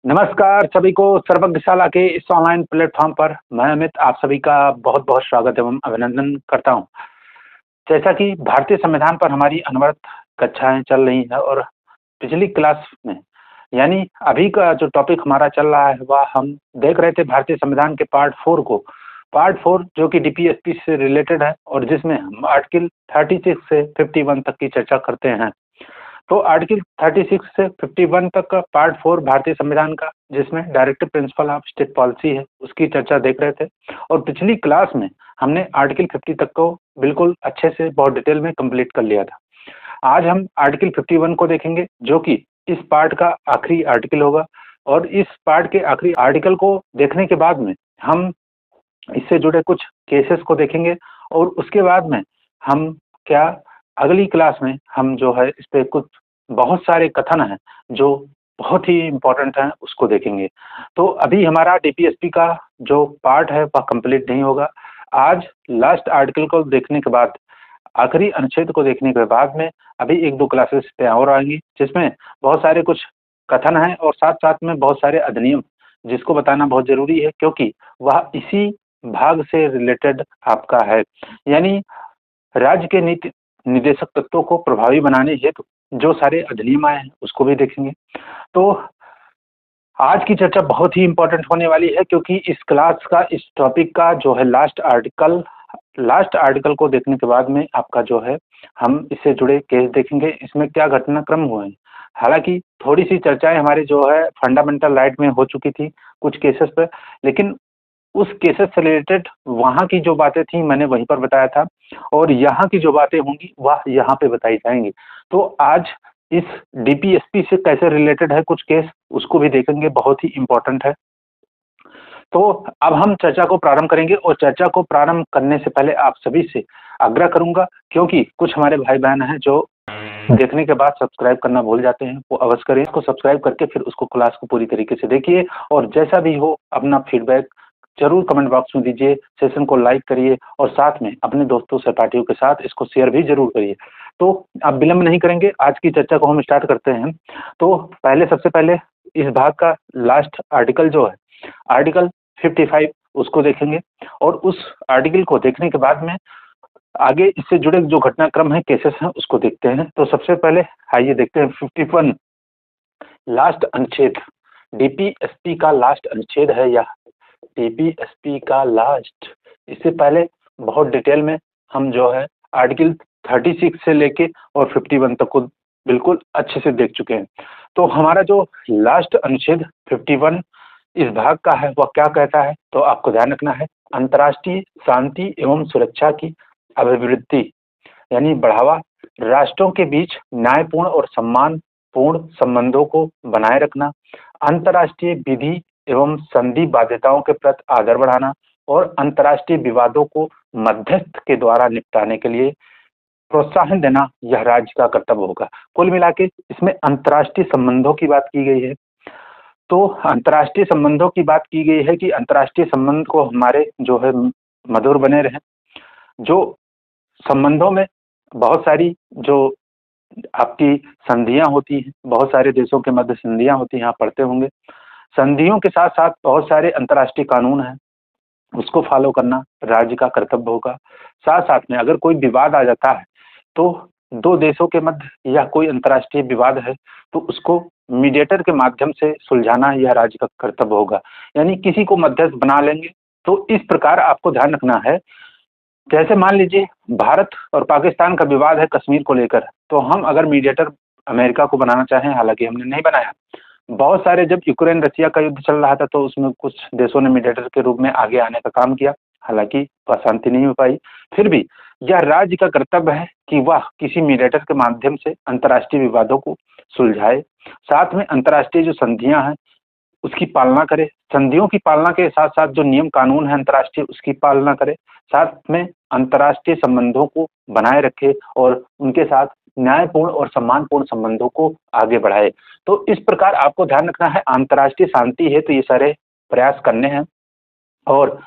नमस्कार सभी को सर्वज्ञशाला के इस ऑनलाइन प्लेटफॉर्म पर मैं अमित आप सभी का बहुत बहुत स्वागत एवं अभिनंदन करता हूं। जैसा कि भारतीय संविधान पर हमारी अनवरत कक्षाएं चल रही हैं और पिछली क्लास में यानी अभी का जो टॉपिक हमारा चल रहा है वह हम देख रहे थे भारतीय संविधान के पार्ट 4 को। पार्ट 4 जो कि डीपीएसपी से रिलेटेड है और जिसमें हम आर्टिकल 36 से 51 तक की चर्चा करते हैं। तो आर्टिकल 36 से 51 तक का पार्ट 4 भारतीय संविधान का, जिसमें directive principle of state policy है, उसकी चर्चा देख रहे थे। और पिछली क्लास में हमने आर्टिकल 50 तक को बिल्कुल अच्छे से बहुत डिटेल में कंप्लीट कर लिया था। आज हम आर्टिकल 51 को देखेंगे, जो कि इस पार्ट का आखिरी आर्टिकल होगा। और इस पार्ट के आखिरी आर्टिकल को देखने के बाद में हम इससे जुड़े कुछ केसेस को देखेंगे और उसके बाद में हम क्या अगली क्लास में हम जो है इस पे कुछ बहुत सारे कथन हैं जो बहुत ही इम्पोर्टेंट हैं, उसको देखेंगे। तो अभी हमारा डीपीएसपी का जो पार्ट है वह कंप्लीट नहीं होगा। आज लास्ट आर्टिकल को देखने के बाद, आखिरी अनुच्छेद को देखने के बाद में अभी एक दो क्लासेस पे और आएंगी, जिसमें बहुत सारे कुछ कथन हैं और साथ साथ में बहुत सारे अधिनियम, जिसको बताना बहुत जरूरी है क्योंकि वह इसी भाग से रिलेटेड आपका है। यानी राज्य के नीति निदेशक तत्वों को प्रभावी बनाने हेतु जो सारे अधिनियम आए हैं उसको भी देखेंगे। तो आज की चर्चा बहुत ही इम्पोर्टेंट होने वाली है क्योंकि इस क्लास का, इस टॉपिक का जो है लास्ट आर्टिकल को देखने के बाद में आपका जो है हम इससे जुड़े केस देखेंगे, इसमें क्या घटनाक्रम हुए हैं। हालांकि थोड़ी सी चर्चाएं हमारी जो है फंडामेंटल राइट में हो चुकी थी कुछ केसेस पर, लेकिन उस केसेस से रिलेटेड वहाँ की जो बातें थी मैंने वहीं पर बताया था और यहाँ की जो बातें होंगी वह यहाँ पे बताई जाएंगी। तो आज इस डीपीएसपी से कैसे रिलेटेड है कुछ केस, उसको भी देखेंगे, बहुत ही इम्पोर्टेंट है। तो अब हम चर्चा को प्रारंभ करेंगे और चर्चा को प्रारंभ करने से पहले आप सभी से आग्रह करूंगा, क्योंकि कुछ हमारे भाई बहन हैं जो देखने के बाद सब्सक्राइब करना भूल जाते हैं, वो अवश्य करें। इसको सब्सक्राइब करके फिर उसको क्लास को पूरी तरीके से देखिए और जैसा भी हो अपना फीडबैक जरूर कमेंट बॉक्स में दीजिए, सेशन को लाइक करिए और साथ में अपने दोस्तों सहपाठियों के साथ इसको शेयर भी जरूर करिए। तो अब विलंब नहीं करेंगे, आज की चर्चा को हम स्टार्ट करते हैं। तो सबसे पहले इस भाग का लास्ट आर्टिकल जो है आर्टिकल 55, उसको देखेंगे और उस आर्टिकल को देखने के बाद में आगे इससे जुड़े जो घटनाक्रम है, केसेस हैं, उसको देखते हैं। तो सबसे पहले आइए देखते हैं 51 लास्ट अनुच्छेद, डीपीएसपी का लास्ट अनुच्छेद है या डीपीएसपी का लास्ट। इससे पहले बहुत डिटेल में हम जो है आर्टिकल 36 से लेके और 51 तक को बिल्कुल अच्छे से देख चुके हैं। तो हमारा जो लास्ट अनुच्छेद 51 इस भाग का है वह क्या कहता है, तो आपको ध्यान रखना है, अंतर्राष्ट्रीय शांति एवं सुरक्षा की अभिवृद्धि यानी बढ़ावा, राष्ट्रों के बीच न्यायपूर्ण और सम्मानपूर्ण संबंधों को बनाए रखना, अंतर्राष्ट्रीय विधि एवं संधि बाध्यताओं के प्रति आदर बढ़ाना और अंतर्राष्ट्रीय विवादों को मध्यस्थ के द्वारा निपटाने के लिए प्रोत्साहन देना, यह राज्य का कर्तव्य होगा। कुल मिला के इसमें अंतर्राष्ट्रीय संबंधों की बात की गई है। तो अंतर्राष्ट्रीय संबंधों की बात की गई है कि अंतर्राष्ट्रीय संबंध को हमारे जो है मधुर बने रहे। जो संबंधों में बहुत सारी जो आपकी संधियां होती हैं, बहुत सारे देशों के मध्य संधियां होती हैं, आप पढ़ते होंगे। संधियों के साथ साथ बहुत सारे अंतर्राष्ट्रीय कानून हैं, उसको फॉलो करना राज्य का कर्तव्य होगा। साथ साथ में अगर कोई विवाद आ जाता है तो दो देशों के मध्य या कोई अंतर्राष्ट्रीय विवाद है तो उसको मीडिएटर के माध्यम से सुलझाना यह राज्य का कर्तव्य होगा, यानी किसी को मध्यस्थ बना लेंगे। तो इस प्रकार आपको ध्यान रखना है, जैसे मान लीजिए भारत और पाकिस्तान का विवाद है कश्मीर को लेकर, तो हम अगर मीडिएटर अमेरिका को बनाना चाहें, हालांकि हमने नहीं बनाया, बहुत सारे जब यूक्रेन रशिया का युद्ध चल रहा था तो उसमें कुछ देशों ने मीडिएटर के रूप में आगे आने का काम किया, हालांकि वह शांति नहीं हो पाई। फिर भी यह राज्य का कर्तव्य है कि वह किसी मीडिएटर के माध्यम से अंतर्राष्ट्रीय विवादों को सुलझाए, साथ में अंतर्राष्ट्रीय जो संधियां हैं उसकी पालना करे, संधियों की पालना के साथ साथ जो नियम कानून है अंतर्राष्ट्रीय उसकी पालना करे, साथ में अंतर्राष्ट्रीय संबंधों को बनाए रखे और उनके साथ न्यायपूर्ण और सम्मानपूर्ण संबंधों को आगे बढ़ाए। तो इस प्रकार आपको ध्यान रखना है, अंतर्राष्ट्रीय शांति है तो ये सारे प्रयास करने हैं। और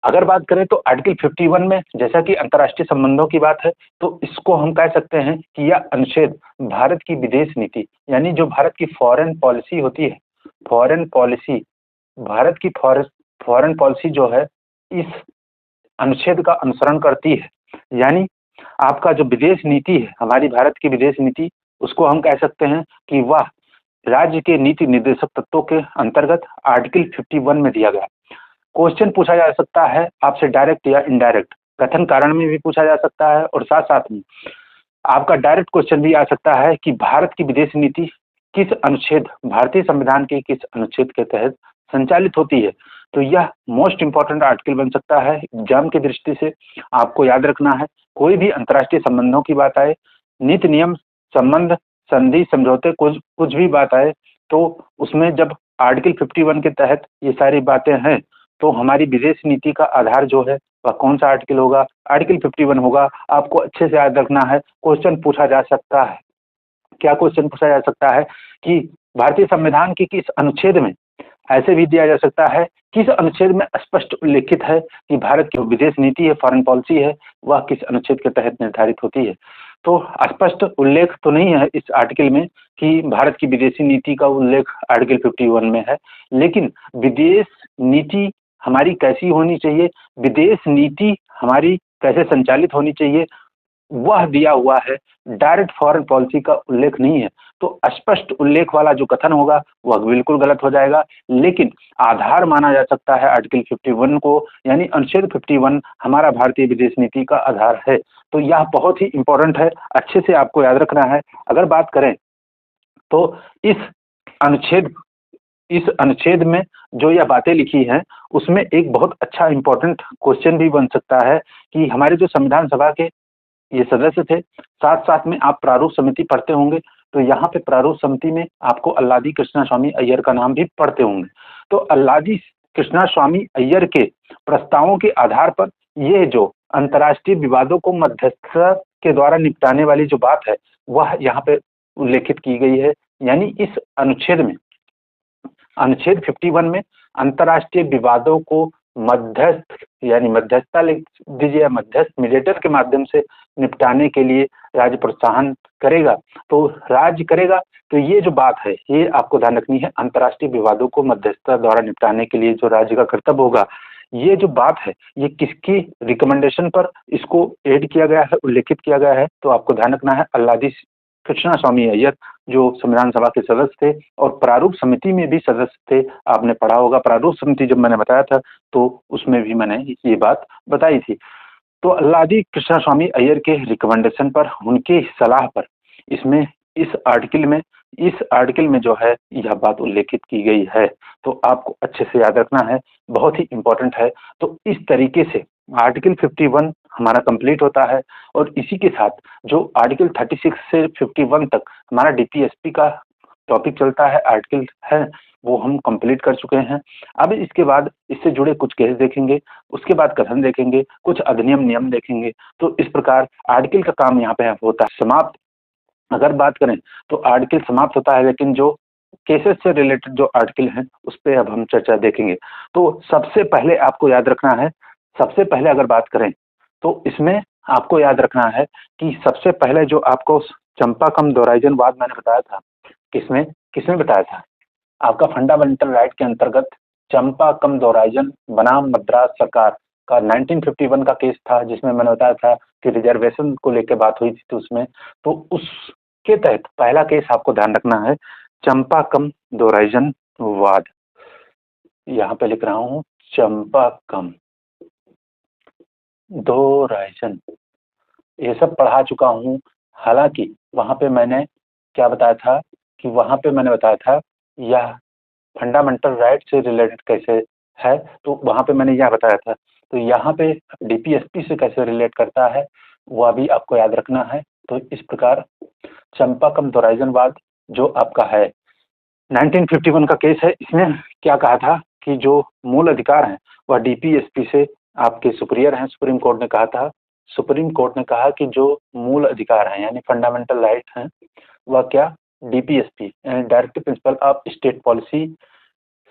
अगर बात करें तो आर्टिकल 51 में जैसा कि अंतर्राष्ट्रीय संबंधों की बात है, तो इसको हम कह सकते हैं कि यह अनुच्छेद भारत की विदेश नीति यानी जो भारत की फॉरेन पॉलिसी होती है फॉरेन पॉलिसी, भारत की फॉरेन पॉलिसी जो है इस अनुच्छेद का अनुसरण करती है। यानी आपका जो विदेश नीति है, हमारी भारत की विदेश नीति, उसको हम कह सकते हैं कि वह राज्य के नीति निर्देशक तत्वों के अंतर्गत आर्टिकल 51 में दिया गया। क्वेश्चन पूछा जा सकता है आपसे डायरेक्ट या इनडायरेक्ट, कथन कारण में भी पूछा जा सकता है और साथ साथ में आपका डायरेक्ट क्वेश्चन भी आ सकता है कि भारत की विदेश नीति किस अनुच्छेद, भारतीय संविधान के किस अनुच्छेद के तहत संचालित होती है। तो यह मोस्ट इंपॉर्टेंट आर्टिकल बन सकता है एग्जाम की दृष्टि से। आपको याद रखना है, कोई भी अंतर्राष्ट्रीय संबंधों की बात आए, नीति नियम संबंध संधि समझौते कुछ कुछ भी बात आए, तो उसमें जब आर्टिकल 51 के तहत ये सारी बातें हैं, तो हमारी विदेश नीति का आधार जो है वह कौन सा आर्टिकल होगा, आर्टिकल 51 होगा। आपको अच्छे से याद रखना है। क्वेश्चन पूछा जा सकता है, क्या क्वेश्चन पूछा जा सकता है कि भारतीय संविधान की किस अनुच्छेद में, ऐसे भी दिया जा सकता है किस अनुच्छेद में स्पष्ट उल्लेखित है कि भारत की विदेश नीति है, फॉरेन पॉलिसी है, वह किस अनुच्छेद के तहत निर्धारित होती है। तो स्पष्ट उल्लेख तो नहीं है इस आर्टिकल में कि भारत की विदेशी नीति का उल्लेख आर्टिकल 51 में है, लेकिन विदेश नीति हमारी कैसी होनी चाहिए, विदेश नीति हमारी कैसे संचालित होनी चाहिए, वह दिया हुआ है। डायरेक्ट फॉरेन पॉलिसी का उल्लेख नहीं है। तो स्पष्ट उल्लेख वाला जो कथन होगा वह बिल्कुल गलत हो जाएगा, लेकिन आधार माना जा सकता है आर्टिकल 51 को, यानी अनुच्छेद 51 हमारा भारतीय विदेश नीति का आधार है। तो यह बहुत ही इंपॉर्टेंट है, अच्छे से आपको याद रखना है। अगर बात करें तो इस अनुच्छेद में जो यह बातें लिखी हैं, उसमें एक बहुत अच्छा इंपॉर्टेंट क्वेश्चन भी बन सकता है कि हमारे जो संविधान सभा के ये सदस्य थे, साथ साथ में आप प्रारूप समिति पढ़ते होंगे, तो यहाँ पे प्रारूप समिति में आपको अल्लादी कृष्णा स्वामी अय्यर का नाम भी पढ़ते होंगे। तो अल्लादी कृष्णा स्वामी अय्यर के प्रस्तावों के आधार पर ये जो अंतर्राष्ट्रीय विवादों को मध्यस्थता के द्वारा निपटाने वाली जो बात है, वह यहाँ पे उल्लेखित की गई है। यानी इस अनुच्छेद में, अनुच्छेद 51 में अंतर्राष्ट्रीय विवादों को मध्यस्थ, यानी मध्यस्थता लिख दीजिए, मध्यस्थ मीडिएटर के माध्यम से निपटाने के लिए राज्य प्रोत्साहन करेगा। तो राज्य करेगा, तो ये जो बात है ये आपको ध्यान रखनी है। अंतर्राष्ट्रीय विवादों को मध्यस्थता द्वारा निपटाने के लिए जो राज्य का कर्तव्य होगा, ये जो बात है ये किसकी रिकमेंडेशन पर इसको ऐड किया गया है, उल्लेखित किया गया है। तो आपको ध्यान रखना है, अल्लादी कृष्णा स्वामी अय्यर जो संविधान सभा के सदस्य थे और प्रारूप समिति में भी सदस्य थे। आपने पढ़ा होगा प्रारूप समिति, जब मैंने बताया था तो उसमें भी मैंने ये बात बताई थी। तो अल्लादी कृष्णा स्वामी अय्यर के रिकमेंडेशन पर, उनके सलाह पर इसमें इस आर्टिकल में जो है यह बात उल्लेखित की गई है। तो आपको अच्छे से याद रखना है, बहुत ही इंपॉर्टेंट है। तो इस तरीके से आर्टिकल 51 हमारा कंप्लीट होता है और इसी के साथ जो आर्टिकल 36 से 51 तक हमारा डीपीएसपी का टॉपिक चलता है, आर्टिकल है, वो हम कंप्लीट कर चुके हैं। अब इसके बाद इससे जुड़े कुछ केस देखेंगे, उसके बाद कथन देखेंगे, कुछ अधिनियम नियम देखेंगे। तो इस प्रकार आर्टिकल का काम यहाँ पे होता है समाप्त। अगर बात करें तो आर्टिकल समाप्त होता है, लेकिन जो केसेस से रिलेटेड जो आर्टिकल हैं उस पर अब हम चर्चा देखेंगे। तो सबसे पहले आपको याद रखना है, सबसे पहले अगर बात करें तो इसमें आपको याद रखना है कि सबसे पहले जो आपको चंपाकम दोराइजन वाद मैंने बताया था, किसमें किसमें बताया था, आपका फंडामेंटल राइट के अंतर्गत चंपाकम दोराइजन बनाम मद्रास सरकार का 1951 का केस था, जिसमें मैंने बताया था कि रिजर्वेशन को लेकर बात हुई थी। तो उसमें तो उसके तहत पहला केस आपको ध्यान रखना है चंपाकम दोराइजन वाद। यहाँ पे लिख रहा हूँ चंपाकम दोराइजन, ये सब पढ़ा चुका हूँ। हालांकि वहां पे मैंने क्या बताया था कि वहां पे मैंने बताया था यह फंडामेंटल राइट से रिलेटेड कैसे है, तो वहां पे मैंने यह बताया था। तो यहाँ पे डीपीएसपी से कैसे रिलेट करता है वह भी आपको याद रखना है। तो इस प्रकार चंपाकम दोराइजन वाद जो आपका है 1951 का केस है, इसमें क्या कहा था कि जो मूल अधिकार हैं वह डीपीएसपी से आपके सुपीरियर हैं। सुप्रीम कोर्ट ने कहा था, सुप्रीम कोर्ट ने कहा कि जो मूल अधिकार हैं यानी फंडामेंटल राइट हैं वह क्या, डीपीएसपी यानी directive principle of state policy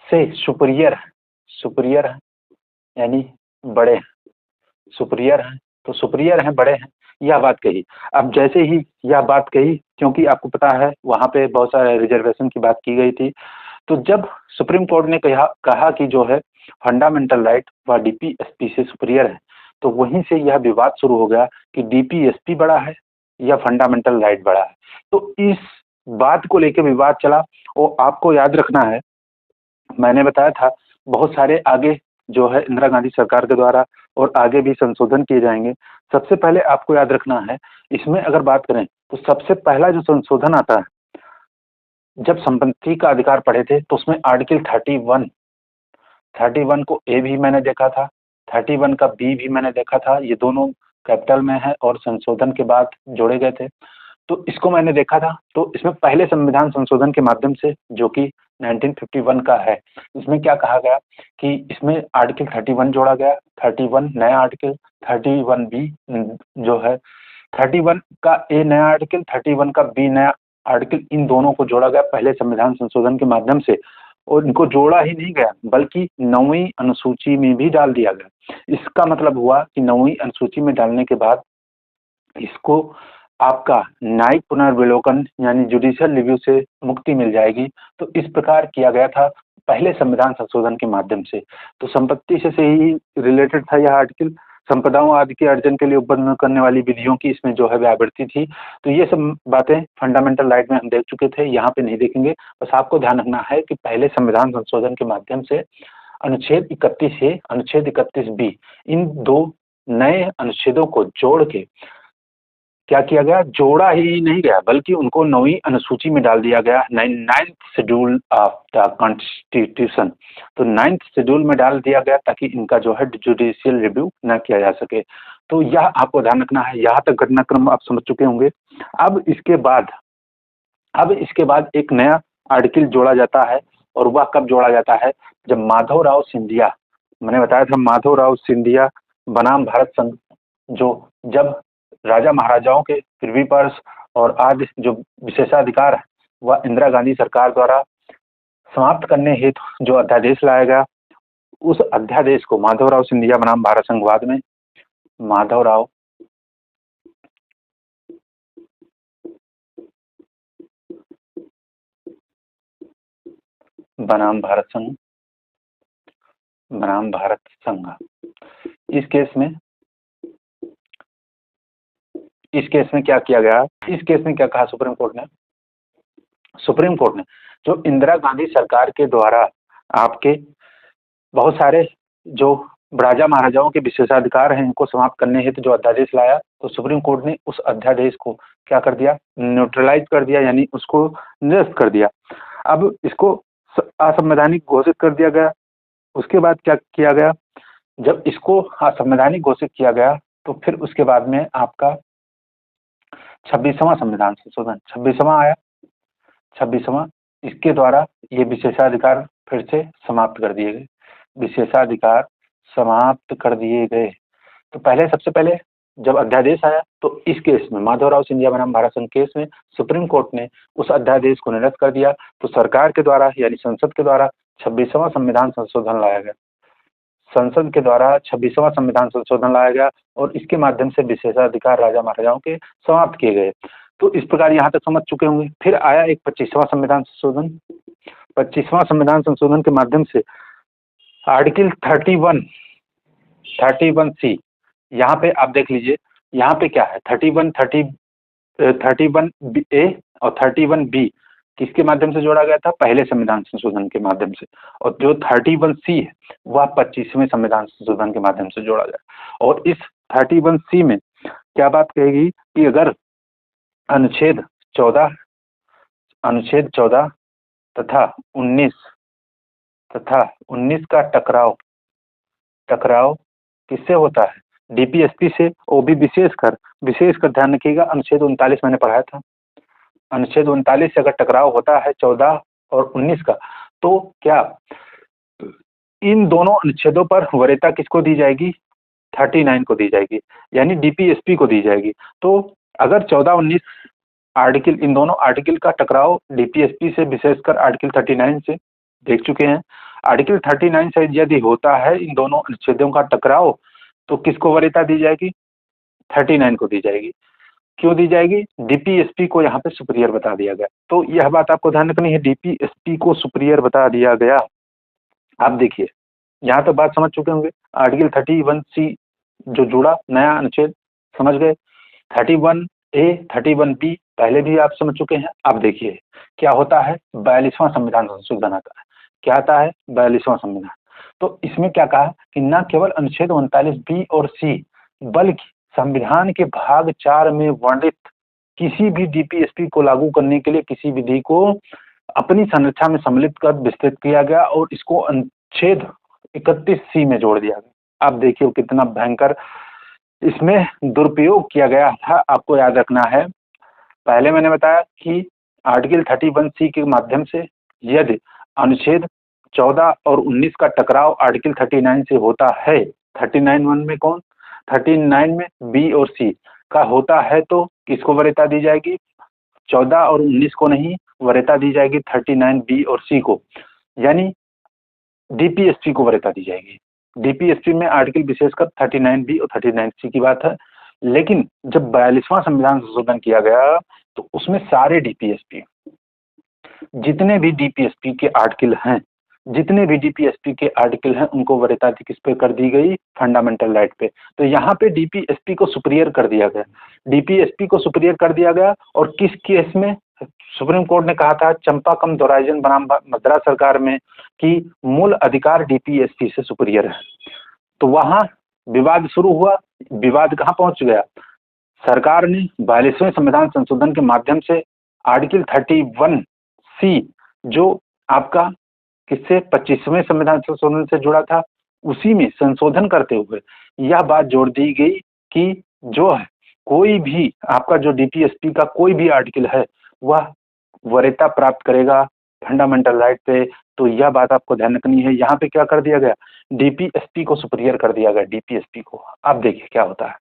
से सुपीरियर है, सुपीरियर है यानी बड़े हैं, सुपीरियर हैं, तो सुपीरियर हैं, बड़े हैं, यह बात कही। अब जैसे ही यह बात कही, क्योंकि आपको पता है वहां पे बहुत सारे रिजर्वेशन की बात की गई थी, तो जब सुप्रीम कोर्ट ने कहा कि जो है फंडामेंटल राइट व डीपीएसपी से सुपीरियर है, तो वहीं से यह विवाद शुरू हो गया कि डीपीएसपी बड़ा है या फंडामेंटल राइट बड़ा है। तो इस बात को लेकर विवाद चला और आपको याद रखना है, मैंने बताया था बहुत सारे आगे जो है इंदिरा गांधी सरकार के द्वारा और आगे भी संशोधन किए जाएंगे। सबसे पहले आपको याद रखना है, इसमें अगर बात करें तो सबसे पहला जो संशोधन आता है, जब संपत्ति का अधिकार पढ़े थे तो उसमें आर्टिकल 31 को ए भी मैंने देखा था, 31 का बी भी मैंने देखा था। ये दोनों कैपिटल में है और संशोधन के बाद जोड़े गए थे। तो इसको मैंने देखा था। तो इसमें पहले संविधान संशोधन के माध्यम से, जो कि 1951 का है, इसमें क्या कहा गया कि इसमें आर्टिकल 31 जोड़ा गया। 31 नया आर्टिकल, 31 बी जो है 31 का ए नया आर्टिकल, 31 का बी नया आर्टिकल, इन दोनों को जोड़ा गया पहले संविधान संशोधन के माध्यम से। और इनको जोड़ा ही नहीं गया बल्कि 9वीं अनुसूची में भी डाल दिया गया। इसका मतलब हुआ कि 9वीं अनुसूची में डालने के बाद इसको आपका न्यायिक पुनर्विलोकन यानी जुडिशियल रिव्यू से मुक्ति मिल जाएगी। तो इस प्रकार किया गया था पहले संविधान संशोधन के माध्यम से। तो संपत्ति से ही रिलेटेड था यह आर्टिकल। संपदाओं आदि के अर्जन के लिए उत्पन्न करने वाली विधियों की इसमें जो है व्यावृत्ति थी। तो ये सब बातें फंडामेंटल राइट में हम देख चुके थे, यहाँ पे नहीं देखेंगे। बस आपको ध्यान रखना है कि पहले संविधान संशोधन के माध्यम से अनुच्छेद 31 ए, अनुच्छेद 31 बी, इन दो नए अनुच्छेदों को जोड़ के क्या किया गया, जोड़ा ही नहीं गया बल्कि उनको 9वीं अनुसूची में डाल दिया गया, 9th schedule of the constitution. तो 9th शेड्यूल में डाल दिया गया ताकि इनका जो है जुडिशियल रिव्यू न किया जा सके। तो यह आपको ध्यान रखना है। यहाँ तक घटनाक्रम आप समझ चुके होंगे। अब इसके बाद एक नया आर्टिकल जोड़ा जाता है। और वह कब जोड़ा जाता है, जब माधवराव सिंधिया, मैंने बताया था माधवराव सिंधिया बनाम भारत संघ, जो जब राजा महाराजाओं के पृथ्वी पर और आदि जो विशेषाधिकार है वह इंदिरा गांधी सरकार द्वारा समाप्त करने हेतु जो अध्यादेश लाया गया, उस अध्यादेश को माधवराव सिंधिया बनाम भारत संघवाद में माधवराव बनाम भारत संघ, इस केस में क्या किया गया, इस केस में क्या कहा सुप्रीम कोर्ट ने जो इंदिरा गांधी सरकार के द्वारा आपके बहुत सारे जो राजा महाराजाओं के विशेषाधिकार हैं इनको समाप्त करने हेतु जो अध्यादेश लाया, तो सुप्रीम कोर्ट ने उस अध्यादेश को क्या कर दिया, न्यूट्रलाइज कर दिया, यानी उसको निरस्त कर दिया। अब इसको असंवैधानिक घोषित कर दिया गया। उसके बाद क्या किया गया, जब इसको असंवैधानिक घोषित किया गया तो फिर उसके बाद में आपका 26वां संविधान संशोधन 26वां आया। 26वां, इसके द्वारा ये विशेषाधिकार फिर से समाप्त कर दिए गए, विशेषाधिकार समाप्त कर दिए गए। तो सबसे पहले जब अध्यादेश आया तो इस केस में माधवराव सिंधिया बनाम भारत संघ केस में सुप्रीम कोर्ट ने उस अध्यादेश को निरस्त कर दिया। तो सरकार के द्वारा यानी संसद के द्वारा 26वां संविधान संशोधन लाया गया। संसद के द्वारा 26वां संविधान संशोधन लाया गया और इसके माध्यम से विशेषाधिकार राजा महाराजाओं के समाप्त किए गए। तो इस प्रकार यहाँ तक समझ चुके होंगे। फिर आया एक 25वां संविधान संशोधन। 25वां संविधान संशोधन के माध्यम से आर्टिकल 31 सी, यहाँ पे आप देख लीजिए, यहाँ पे क्या है 31 ए और 31 बी किसके माध्यम से जोड़ा गया था, पहले संविधान संशोधन के माध्यम से। और जो 31 सी है वह 25वें संविधान संशोधन के माध्यम से जोड़ा गया। और इस 31 सी में क्या बात कहेगी कि अगर अनुच्छेद 14 तथा 19 का टकराव किससे होता है, डीपीएसपी से। वो भी विशेषकर ध्यान रखिएगा, अनुच्छेद 39 मैंने पढ़ाया था। अनुच्छेद 39 से अगर टकराव होता है 14 और 19 का, तो क्या इन दोनों अनुच्छेदों पर वरीयता किसको दी जाएगी, 39 को दी जाएगी, यानी डीपीएसपी को दी जाएगी। तो अगर 14-19 आर्टिकल, इन दोनों आर्टिकल का टकराव डीपीएसपी से विशेषकर आर्टिकल 39 से देख चुके हैं। आर्टिकल 39 से यदि होता है इन दोनों अनुच्छेदों का टकराव, तो किसको वरीयता दी जाएगी, 39 को दी जाएगी। क्यों दी जाएगी? डीपीएसपी को यहाँ पे सुपीरियर बता दिया गया। तो यह बात आपको ध्यान रखनी है, डीपीएसपी को सुपीरियर बता दिया गया। आप देखिए, यहाँ तक बात समझ चुके होंगे। आर्टिकल 31C जो जुड़ा नया अनुच्छेद, समझ गए। 31A 31B पहले भी आप समझ चुके हैं। अब देखिए क्या होता है, 42वां संविधान संशोधन आता है। क्या आता है? 42वां संविधान। तो इसमें क्या कहा कि न केवल अनुच्छेद 39B और C बल्कि संविधान के भाग 4 में वर्णित किसी भी डीपीएसपी को लागू करने के लिए किसी विधि को अपनी संरचना में सम्मिलित कर विस्तृत किया गया और इसको अनुच्छेद 31C में जोड़ दिया गया। आप देखिए कितना भयंकर इसमें दुरुपयोग किया गया था। आपको याद रखना है, पहले मैंने बताया कि आर्टिकल 31C के माध्यम से यदि अनुच्छेद 14 और 19 का टकराव आर्टिकल 39 से होता है, 39(1) में कौन, 39 में बी और सी का होता है, तो किसको वरीयता दी जाएगी? 14 और 19 को नहीं, वरीयता दी जाएगी 39B और सी को, यानी डीपीएसपी को वरीयता दी जाएगी। डीपीएसपी में आर्टिकल विशेषकर 39B और 39C की बात है। लेकिन जब 42वां संविधान संशोधन किया गया तो उसमें सारे डीपीएसपी, जितने भी डीपीएसपी के आर्टिकल हैं, जितने भी डीपीएसपी के आर्टिकल हैं उनको वरीयता किस पे कर दी गई? फंडामेंटल राइट पे। तो यहाँ पे डीपीएसपी को सुपीरियर कर दिया गया। डीपीएसपी को सुपीरियर कर दिया गया और किस केस में? सुप्रीम कोर्ट ने कहा था चंपाकम दोराइजन बनाम मद्रास सरकार में कि मूल अधिकार डीपीएसपी से सुपीरियर है। तो वहां विवाद शुरू हुआ। विवाद कहाँ पहुंच गया? सरकार ने 42वें संविधान संशोधन के माध्यम से आर्टिकल 31C जो आपका किससे 25वें संविधान संशोधन से जुड़ा था, उसी में संशोधन करते हुए यह बात जोड़ दी गई कि जो है कोई भी आपका जो डीपीएसपी का कोई भी आर्टिकल है वह वरीयता प्राप्त करेगा फंडामेंटल राइट पे। तो यह बात आपको ध्यान रखनी है। यहाँ पे क्या कर दिया गया? डीपीएसपी को सुपीरियर कर दिया गया, डीपीएसपी को। अब देखिए क्या होता है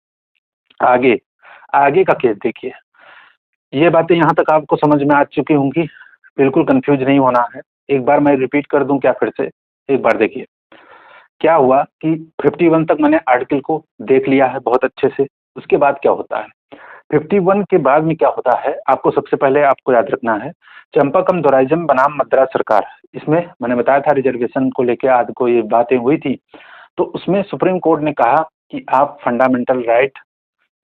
आगे। आगे का केस देखिए। ये बातें यहाँ तक आपको समझ में आ चुकी होंगी, बिल्कुल कंफ्यूज नहीं होना है। एक बार मैं रिपीट कर दूं क्या फिर से? एक बार देखिए क्या हुआ कि 51 तक मैंने आर्टिकल को देख लिया है बहुत अच्छे से। उसके बाद क्या होता है? 51 के बाद में क्या होता है, आपको सबसे पहले आपको याद रखना है चंपाकम दोराइजम बनाम मद्रास सरकार। इसमें मैंने बताया था रिजर्वेशन को लेकर आज को ये बातें हुई थी। तो उसमें सुप्रीम कोर्ट ने कहा कि आप फंडामेंटल राइट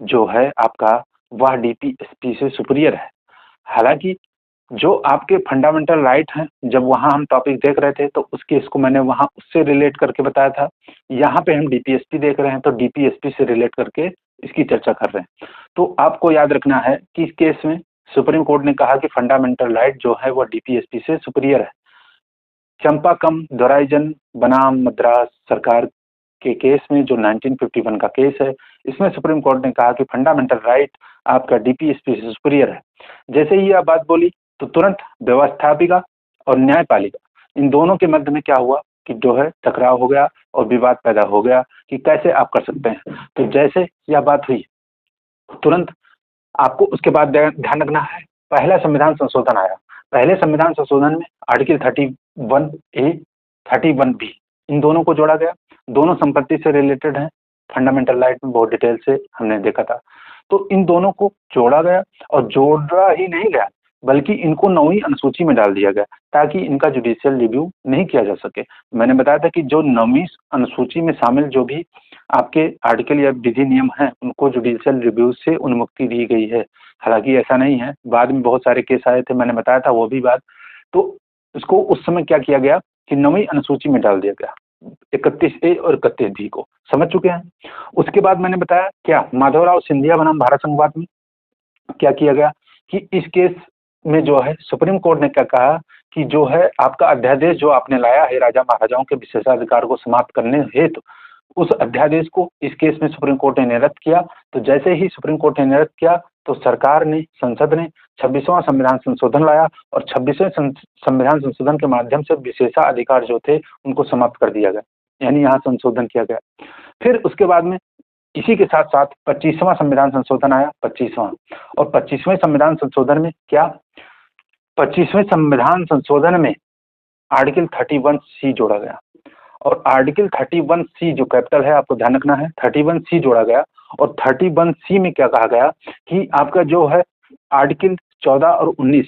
जो है आपका वह डीपीएसपी से सुपीरियर है। हालांकि जो आपके फंडामेंटल राइट हैं, जब वहां हम टॉपिक देख रहे थे तो उस केस को मैंने वहां उससे रिलेट करके बताया था। यहाँ पे हम डीपीएसपी देख रहे हैं तो डीपीएसपी से रिलेट करके इसकी चर्चा कर रहे हैं। तो आपको याद रखना है कि इस केस में सुप्रीम कोर्ट ने कहा कि फंडामेंटल राइट जो है वह डीपीएसपी से सुपीरियर है। चंपाकम दोराइजन बनाम मद्रास सरकार के केस में जो 1951 का केस है, इसमें सुप्रीम कोर्ट ने कहा कि फंडामेंटल राइट आपका डीपीएसपी से सुपीरियर है। जैसे ही यह बात बोली तो तुरंत व्यवस्थापिका और न्यायपालिका इन दोनों के मध्य में क्या हुआ कि जो है टकराव हो गया और विवाद पैदा हो गया कि कैसे आप कर सकते हैं। तो जैसे यह बात हुई तुरंत आपको उसके बाद ध्यान रखना है, पहला संविधान संशोधन आया। पहले संविधान संशोधन में आर्टिकल 31A 31B इन दोनों को जोड़ा गया। दोनों संपत्ति से रिलेटेड हैं, फंडामेंटल राइट में बहुत डिटेल से हमने देखा था। तो इन दोनों को जोड़ा गया और जोड़ा ही नहीं गया बल्कि इनको 9वीं अनुसूची में डाल दिया गया ताकि इनका जुडिशियल रिव्यू नहीं किया जा सके। मैंने बताया था कि जो 9वीं अनुसूची में शामिल जो भी आपके आर्टिकल या विधि नियम हैं उनको जुडिशियल रिव्यू से उन्मुक्ति दी गई है। हालांकि ऐसा नहीं है, बाद में बहुत सारे केस आए थे, मैंने बताया था वो भी बात। तो इसको उस समय क्या किया गया कि 9वीं अनुसूची में डाल दिया गया 31A और 31B को, समझ चुके हैं। उसके बाद मैंने बताया क्या माधवराव सिंधिया बनाम भारत संघवाद में क्या किया गया कि इस केस में जो है सुप्रीम कोर्ट ने क्या कहा कि जो है आपका अध्यादेश जो आपने लाया है राजा महाराजाओं के विशेषाधिकार को समाप्त करने हेतु, उस अध्यादेश को इस केस में सुप्रीम कोर्ट ने निरस्त किया। तो जैसे ही सुप्रीम कोर्ट ने निरस्त किया तो सरकार ने, संसद ने 26वां संविधान संशोधन लाया और 26वें संविधान संशोधन के माध्यम से विशेषाधिकार जो थे उनको समाप्त कर दिया गया, यानी यहाँ संशोधन किया गया। फिर उसके बाद में इसी के साथ साथ 25वां संविधान संशोधन आया, 25वां। और 25वें संविधान संशोधन में क्या, 25वें संविधान संशोधन में आर्टिकल 31C जोड़ा गया और आर्टिकल 31C जो कैपिटल है आपको ध्यान रखना है, 31C जोड़ा गया और 31C में क्या कहा गया कि आपका जो है आर्टिकल 14 और 19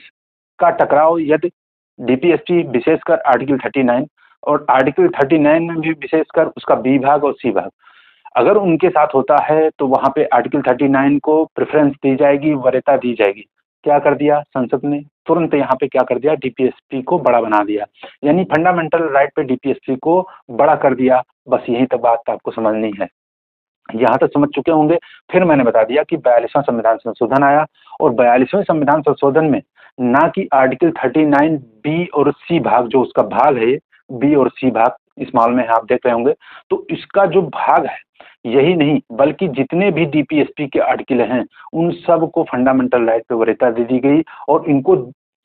का टकराव यदि डीपीएसपी विशेषकर आर्टिकल 39 और आर्टिकल 39 में भी विशेषकर उसका बी भाग और सी भाग अगर उनके साथ होता है तो वहां पे आर्टिकल 39 को प्रेफरेंस दी जाएगी, वरीयता दी जाएगी। क्या कर दिया संसद ने, तुरंत यहाँ पे क्या कर दिया, डीपीएसपी को बड़ा बना दिया, यानी फंडामेंटल राइट पे डीपीएसपी को बड़ा कर दिया। बस यही तक बात आपको समझनी है, यहाँ तक समझ चुके होंगे। फिर मैंने बता दिया कि 42वां संविधान संशोधन आया और 42वें संविधान संशोधन में ना कि आर्टिकल 39 बी और सी भाग, जो उसका भाग है बी और सी भाग इस माल में है, आप देख रहे होंगे, तो इसका जो भाग है यही नहीं बल्कि जितने भी डीपीएसपी के आर्टिकल हैं उन सब को फंडामेंटल राइट पे वरीयता दे दी गई और इनको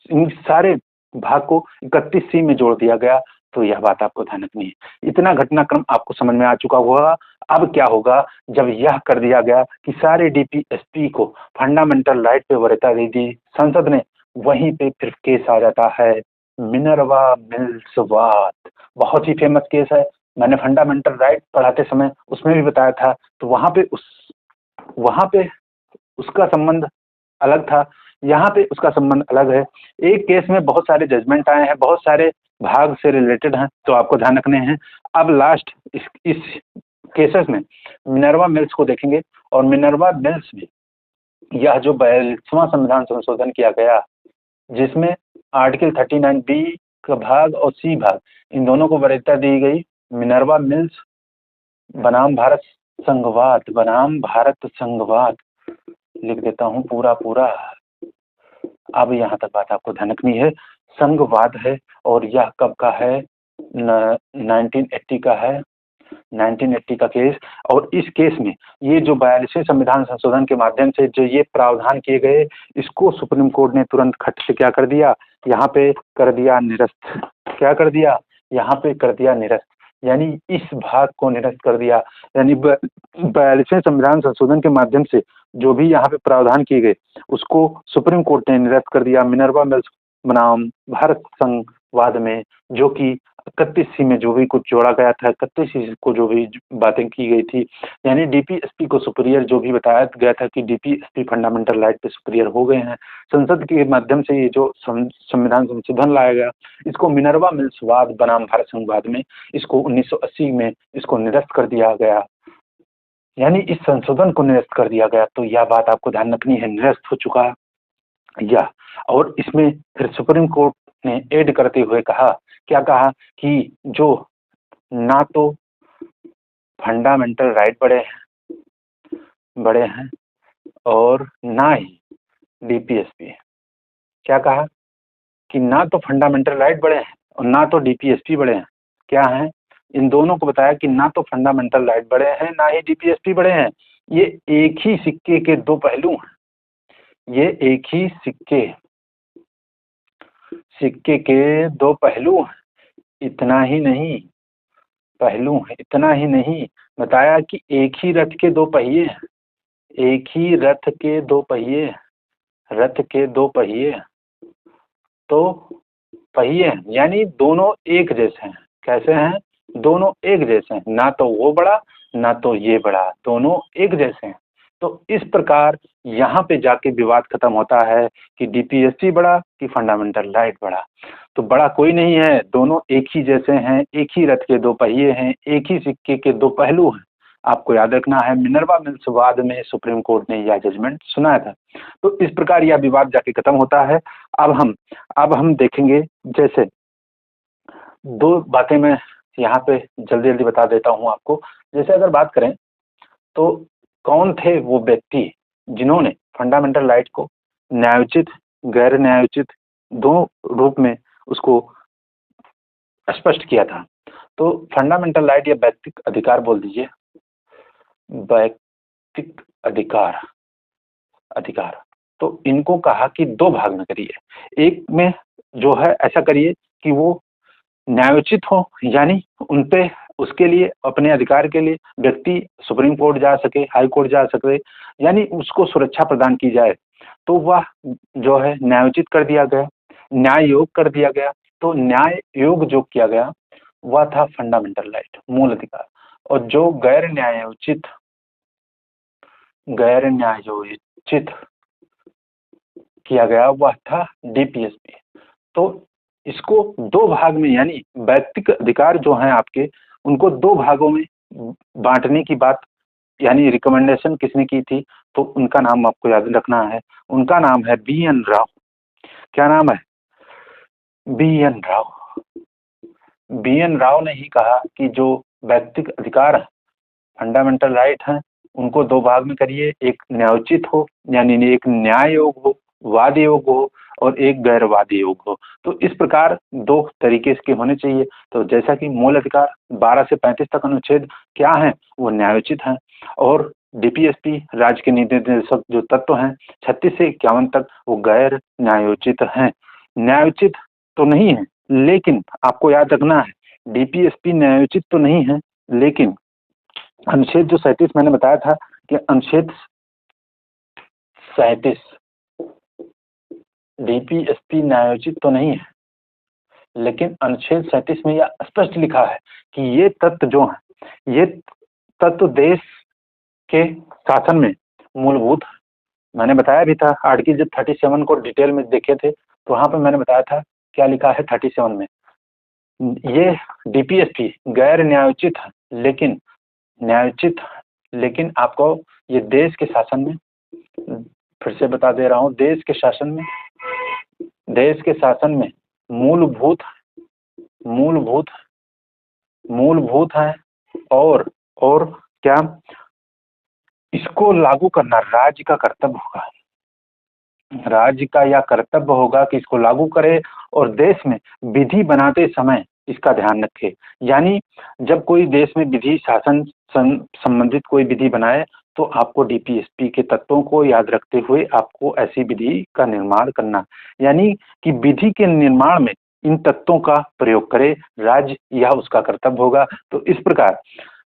इन सारे भाग को 31C में जोड़ दिया गया। तो यह बात आपको ध्यान रखनी है। इतना घटनाक्रम आपको समझ में आ चुका होगा। अब क्या होगा जब यह कर दिया गया कि सारे डीपीएसपी को फंडामेंटल राइट पे वरीयता दे दी संसद ने, वहीं पे फिर केस आ जाता है मिनर्वा मिल्स वाद। बहुत ही फेमस केस है, मैंने फंडामेंटल राइट पढ़ाते समय उसमें भी बताया था। तो वहां पे उसका संबंध अलग था, यहाँ पे उसका संबंध अलग है। एक केस में बहुत सारे जजमेंट आए हैं, बहुत सारे भाग से रिलेटेड हैं, तो आपको ध्यान रखने हैं। अब लास्ट इस केसेस में मिनर्वा मिल्स को देखेंगे और मिनर्वा मिल्स में यह जो 42वां संविधान संशोधन किया गया जिसमें आर्टिकल 39 बी का भाग और सी भाग इन दोनों को वरीयता दी गई। मिनर्वा मिल्स बनाम भारत संघवाद, बनाम भारत संघवाद लिख देता हूँ पूरा पूरा। अब यहाँ तक बात आपको ध्यान रखनी है, संघवाद है और यह कब का है, 1980 का है, 1980 का केस। और इस केस में ये जो 42वें संविधान संशोधन के माध्यम से जो ये प्रावधान किए गए, इसको सुप्रीम कोर्ट ने तुरंत खट से क्या कर दिया, यहाँ पे कर दिया निरस्त। क्या कर दिया, यहाँ पे कर दिया निरस्त, यानी इस भाग को निरस्त कर दिया। यानी 42वें संविधान संशोधन के माध्यम से जो भी यहाँ पे प्रावधान किए गए उसको सुप्रीम कोर्ट ने निरस्त कर दिया मिनर्वा मिल्स बनाम भारत संघवाद में, जो कि 31C में जो भी कुछ जोड़ा गया था, 31C को जो भी बातें की गई थी, यानी डीपीएसपी को सुपीरियर जो भी बताया गया था कि डीपीएसपी फंडामेंटल राइट पे सुपीरियर हो गए हैं। संसद के माध्यम से ये जो संविधान संशोधन लाया गया, इसको मिनर्वा मिल्स वाद बनाम भारत संघवाद में इसको 1980 में इसको निरस्त कर दिया गया, यानी इस संशोधन को निरस्त कर दिया गया। तो यह बात आपको ध्यान रखनी है, निरस्त हो चुका यह। और इसमें फिर सुप्रीम कोर्ट ने ऐड करते हुए कहा, क्या कहा कि जो ना तो फंडामेंटल राइट बड़े हैं और ना ही डीपीएसपी। क्या कहा कि ना तो फंडामेंटल राइट बड़े हैं और ना तो डीपीएसपी बड़े हैं। क्या है, इन दोनों को बताया कि ना तो फंडामेंटल राइट बड़े हैं ना ही डीपीएसपी बड़े हैं। ये एक ही सिक्के के दो पहलू हैं, ये एक ही सिक्के के दो पहलू हैं। इतना ही नहीं, पहलू है, इतना ही नहीं बताया कि एक ही रथ के दो पहिए, एक ही रथ के दो पहिए, रथ के दो पहिए तो पहिए यानी दोनों एक जैसे हैं। कैसे हैं, दोनों एक जैसे हैं, ना तो वो बड़ा ना तो ये बड़ा, दोनों एक जैसे हैं। तो इस प्रकार यहाँ पे जाके विवाद खत्म होता है कि डीपीएसपी बड़ा कि फंडामेंटल राइट बड़ा। तो बड़ा कोई नहीं है, दोनों एक ही जैसे हैं, एक ही रथ के दो पहिए हैं, एक ही सिक्के के दो पहलू हैं। आपको याद रखना है, मिनर्वा मिल्स वाद में सुप्रीम कोर्ट ने यह जजमेंट सुनाया था। तो इस प्रकार यह विवाद जाके खत्म होता है। अब हम देखेंगे, जैसे दो बातें मैं यहाँ पे जल्दी जल्दी बता देता हूँ आपको। जैसे अगर बात करें तो कौन थे वो व्यक्ति जिन्होंने फंडामेंटल राइट को न्यायोचित गैर न्यायोचित दो रूप में उसको स्पष्ट किया था। तो फंडामेंटल राइट या व्यक्तिक अधिकार बोल दीजिए, व्यक्तिक अधिकार तो इनको कहा कि दो भाग में करिए। एक में जो है ऐसा करिए कि वो न्यायोचित हो, यानी उनपे उसके लिए अपने अधिकार के लिए व्यक्ति सुप्रीम कोर्ट जा सके, हाई कोर्ट जा सके, यानी उसको सुरक्षा प्रदान की जाए। तो वह जो है न्यायोचित कर दिया गया, न्याय योग कर दिया गया। तो न्याय योग जो किया गया वह था फंडामेंटल राइट, मूल अधिकार। और जो गैर न्यायोचित गैर न्यायोचित किया गया वह था डीपीएसपी। तो इसको दो भाग में, यानी व्यक्तिगत अधिकार जो हैं आपके, उनको दो भागों में बांटने की बात, यानी रिकमेंडेशन किसने की थी, तो उनका नाम आपको याद रखना है। उनका नाम है बी.एन. राव। क्या नाम है? बी.एन. राव। बी.एन. राव ने ही कहा कि जो व्यक्तिगत अधिकार है, फंडामेंटल राइट हैं, उनको दो भाग में करिए, एक न्यायोचित हो, यानी एक न्याय योग हो, वाद योग हो, और एक गैर वाद योग हो। तो इस प्रकार दो तरीके इसके होने चाहिए। तो जैसा कि मूल अधिकार 12 से 35 तक अनुच्छेद क्या है, वो न्यायोचित हैं, और डीपीएसपी राज्य के निर्देशक जो तत्व हैं 36 से 51 तक वो गैर न्यायोचित हैं। न्यायोचित तो नहीं है, लेकिन आपको याद रखना है डीपीएसपी न्यायोचित तो नहीं है, लेकिन अनुच्छेद जो 37 मैंने बताया था कि अनुच्छेद 37 डीपीएसपी न्यायोचित तो नहीं है, लेकिन अनुच्छेद 37 में यह स्पष्ट लिखा है कि ये तत्व जो हैं, ये तत्व देश के शासन में मूलभूत, मैंने बताया भी था आर्टिकल जब 37 को डिटेल में देखे थे तो वहां पर मैंने बताया था क्या लिखा है 37 में। ये डीपीएसपी गैर न्यायोचित है, लेकिन न्यायोचित, लेकिन आपको ये देश के शासन में, फिर से बता दे रहा हूँ, देश के शासन में मूलभूत मूलभूत मूलभूत है। और क्या, इसको लागू करना राज्य का कर्तव्य होगा। राज्य का यह कर्तव्य होगा कि इसको लागू करे और देश में विधि बनाते समय इसका ध्यान रखे। यानी जब कोई देश में विधि शासन संबंधित कोई विधि बनाए तो आपको डीपीएसपी के तत्वों को याद रखते हुए आपको ऐसी विधि का निर्माण करना, यानी कि विधि के निर्माण में इन तत्वों का प्रयोग करे राज्य, यह उसका कर्तव्य होगा। तो इस प्रकार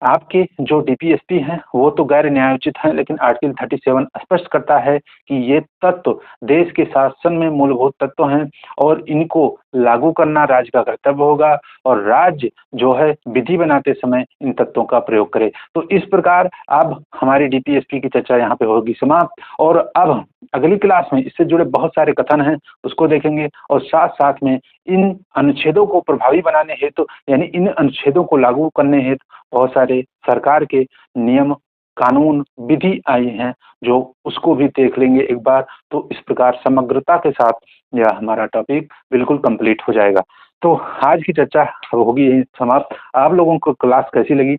आपके जो डीपीएसपी हैं वो तो गैर न्यायोचित हैं, लेकिन आर्टिकल 37 स्पष्ट करता है कि ये तत्व देश के शासन में मूलभूत तत्व हैं और इनको लागू करना राज्य का कर्तव्य होगा, और राज्य जो है विधि बनाते समय इन तत्वों का प्रयोग करे। तो इस प्रकार अब हमारी डीपीएसपी की चर्चा यहाँ पे होगी समाप्त, और अब अगली क्लास में इससे जुड़े बहुत सारे कथन हैं उसको देखेंगे, और साथ साथ में इन अनुच्छेदों को प्रभावी बनाने हेतु, यानी इन अनुच्छेदों को लागू करने हेतु बहुत सारे सरकार के नियम, कानून, विधि आई हैं, जो उसको भी देख लेंगे एक बार। तो इस प्रकार समग्रता के साथ यह हमारा टॉपिक बिल्कुल कंप्लीट हो जाएगा। तो आज की चर्चा होगी यही समाप्त। आप लोगों को क्लास कैसी लगी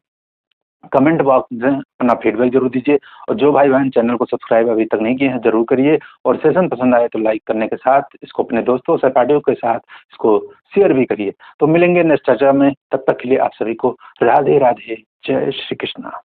कमेंट बॉक्स में अपना फीडबैक जरूर दीजिए, और जो भाई बहन चैनल को सब्सक्राइब अभी तक नहीं किए हैं जरूर करिए, और सेशन पसंद आए तो लाइक करने के साथ इसको अपने दोस्तों सहपाठियों के साथ इसको शेयर भी करिए। तो मिलेंगे नेक्स्ट चर्चा में, तब तक के लिए आप सभी को राधे राधे, जय श्री कृष्णा।